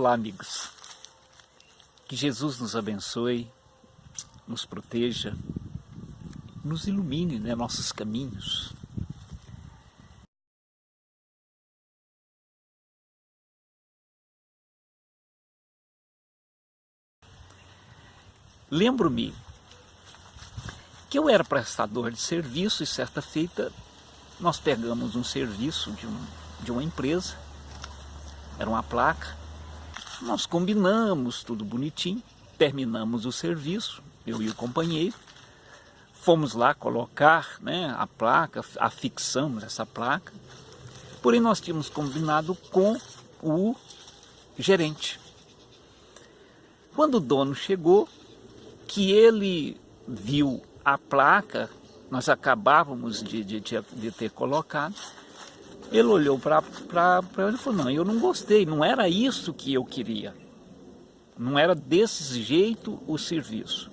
Olá, amigos. Que Jesus nos abençoe, nos proteja, nos ilumine, né, nossos caminhos. Lembro-me que eu era prestador de serviço e certa feita nós pegamos um serviço de uma empresa, era uma placa, nós combinamos tudo bonitinho, terminamos o serviço, eu e o companheiro, fomos lá colocar, né, a placa, afixamos essa placa, porém nós tínhamos combinado com o gerente. Quando o dono chegou, que ele viu a placa, nós acabávamos de ter colocado, ele olhou para ele e falou, não, eu não gostei, não era isso que eu queria, não era desse jeito o serviço.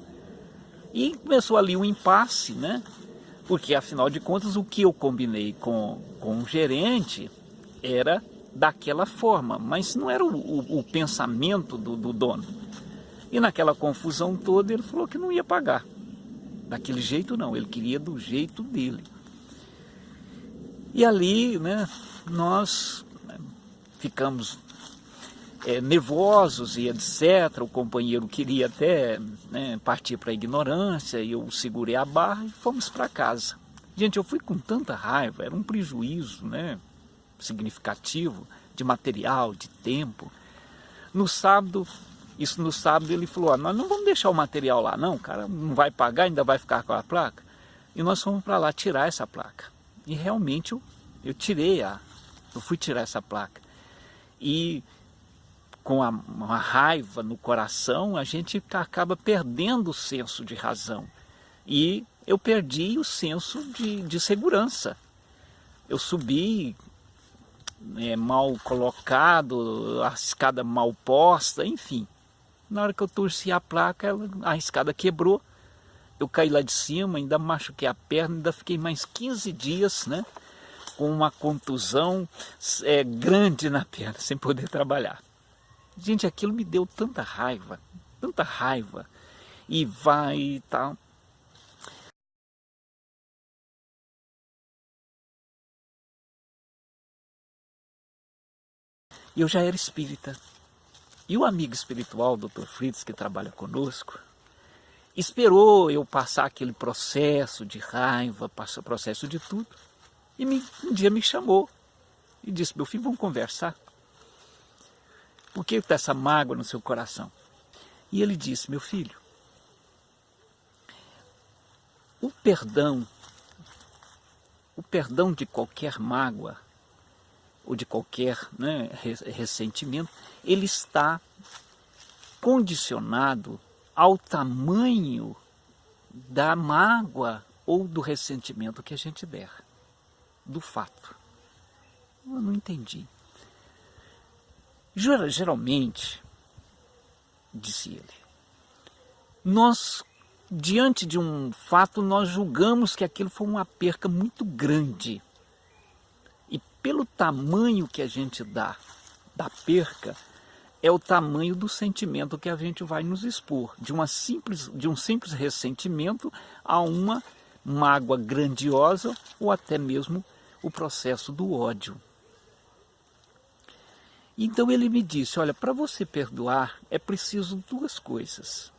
E começou ali um impasse, né? Porque afinal de contas o que eu combinei com o gerente era daquela forma, mas não era o pensamento do dono. E naquela confusão toda ele falou que não ia pagar. Daquele jeito não, ele queria do jeito dele. E ali, né, nós ficamos nervosos e etc. O companheiro queria até, né, partir para a ignorância, e eu segurei a barra e fomos para casa. Gente, eu fui com tanta raiva, era um prejuízo, né, significativo de material, de tempo. No sábado ele falou, nós não vamos deixar o material lá não, o cara não vai pagar, ainda vai ficar com a placa. E nós fomos para lá tirar essa placa. E realmente eu fui tirar essa placa. E com uma raiva no coração, a gente acaba perdendo o senso de razão. E eu perdi o senso de segurança. Eu subi mal colocado, a escada mal posta, enfim. Na hora que eu torci a placa, a escada quebrou. Eu caí lá de cima, ainda machuquei a perna, ainda fiquei mais 15 dias, né, com uma contusão grande na perna, sem poder trabalhar. Gente, aquilo me deu tanta raiva, e vai e tal. Eu já era espírita. E o amigo espiritual, o Dr. Fritz, que trabalha conosco, esperou eu passar aquele processo de raiva, passar o processo de tudo. E um dia me chamou e disse, meu filho, vamos conversar. Por que está essa mágoa no seu coração? E ele disse, meu filho, o perdão de qualquer mágoa, ou de qualquer, né, ressentimento, ele está condicionado ao tamanho da mágoa ou do ressentimento que a gente der, do fato. Eu não entendi. Geralmente, disse ele, nós, diante de um fato, nós julgamos que aquilo foi uma perca muito grande. E pelo tamanho que a gente dá da perca, é o tamanho do sentimento que a gente vai nos expor. De um simples ressentimento a uma mágoa grandiosa ou até mesmo o processo do ódio. Então ele me disse, olha, para você perdoar é preciso duas coisas.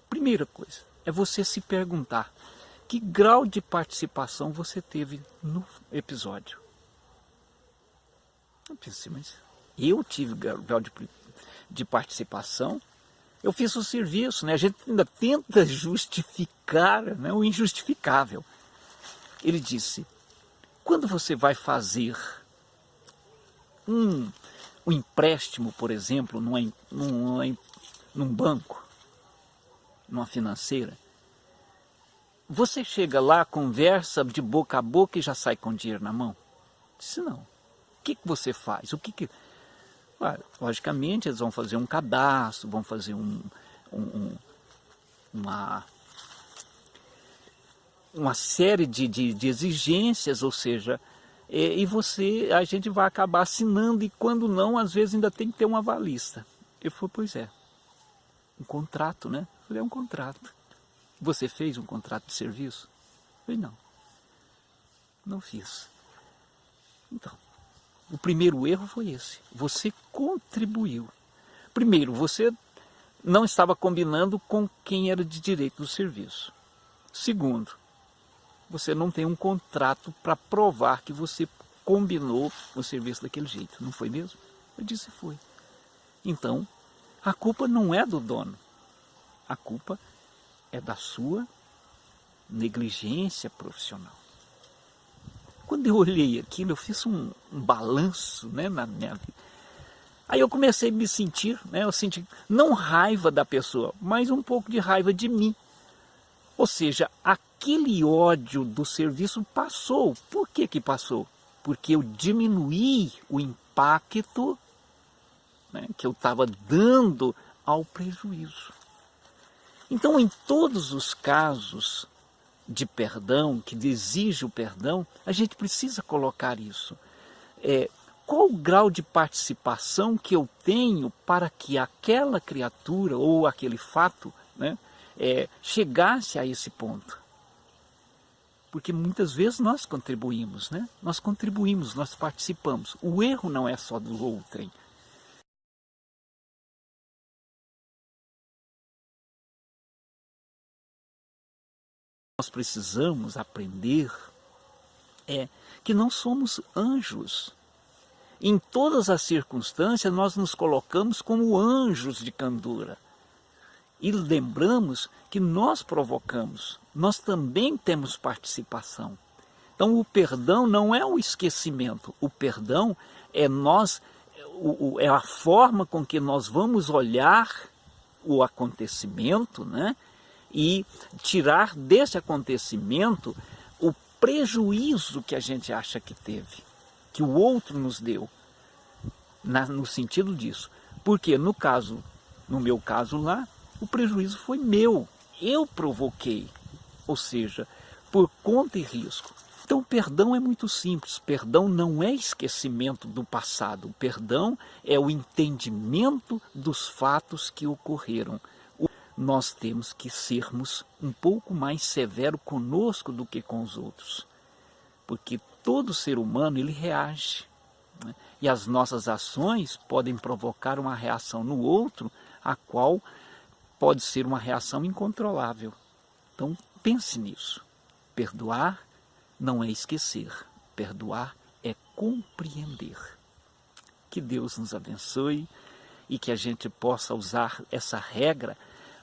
Primeira coisa, é você se perguntar que grau de participação você teve no episódio. Eu pensei, mas eu tive grau de participação? Eu fiz o serviço, né? A gente ainda tenta justificar, né, o injustificável. Ele disse, quando você vai fazer um empréstimo, por exemplo, num banco, numa financeira, você chega lá, conversa de boca a boca e já sai com dinheiro na mão? Disse, não. O que você faz? Logicamente, eles vão fazer um cadastro, vão fazer uma série de exigências, ou seja, e a gente vai acabar assinando, e quando não, às vezes ainda tem que ter uma avalista. Eu falei, pois é, um contrato, né? Eu falei, é um contrato. Você fez um contrato de serviço? Eu falei, não, não fiz. Então, o primeiro erro foi esse, você contribuiu. Primeiro, você não estava combinando com quem era de direito do serviço. Segundo, você não tem um contrato para provar que você combinou o serviço daquele jeito, não foi mesmo? Eu disse foi. Então, a culpa não é do dono, a culpa é da sua negligência profissional. Quando eu olhei aquilo, eu fiz um balanço, né, na minha vida. Aí eu comecei a me sentir, né, eu senti não raiva da pessoa, mas um pouco de raiva de mim. Ou seja, aquele ódio do serviço passou. Por que que passou? Porque eu diminuí o impacto, né, que eu estava dando ao prejuízo. Então, em todos os casos de perdão, que exige o perdão, a gente precisa colocar isso. Qual o grau de participação que eu tenho para que aquela criatura ou aquele fato, né, chegasse a esse ponto? Porque muitas vezes nós contribuímos, né? Nós contribuímos, nós participamos. O erro não é só do outrem. Nós precisamos aprender que não somos anjos. Em todas as circunstâncias nós nos colocamos como anjos de candura. E lembramos que nós provocamos, nós também temos participação. Então o perdão não é o esquecimento, o perdão é é a forma com que nós vamos olhar o acontecimento, né? E tirar desse acontecimento o prejuízo que a gente acha que teve, que o outro nos deu, no sentido disso. Porque no meu caso lá, o prejuízo foi meu, eu provoquei, ou seja, por conta e risco. Então, o perdão é muito simples, perdão não é esquecimento do passado, o perdão é o entendimento dos fatos que ocorreram. Nós temos que sermos um pouco mais severos conosco do que com os outros, porque todo ser humano ele reage, né? E as nossas ações podem provocar uma reação no outro, a qual pode ser uma reação incontrolável. Então pense nisso. Perdoar não é esquecer, perdoar é compreender. Que Deus nos abençoe e que a gente possa usar essa regra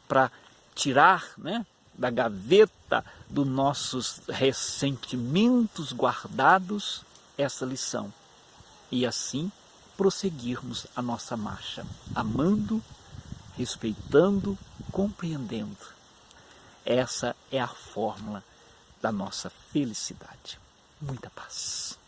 para tirar, né, da gaveta dos nossos ressentimentos guardados essa lição. E assim prosseguirmos a nossa marcha, amando, respeitando, compreendendo. Essa é a fórmula da nossa felicidade. Muita paz.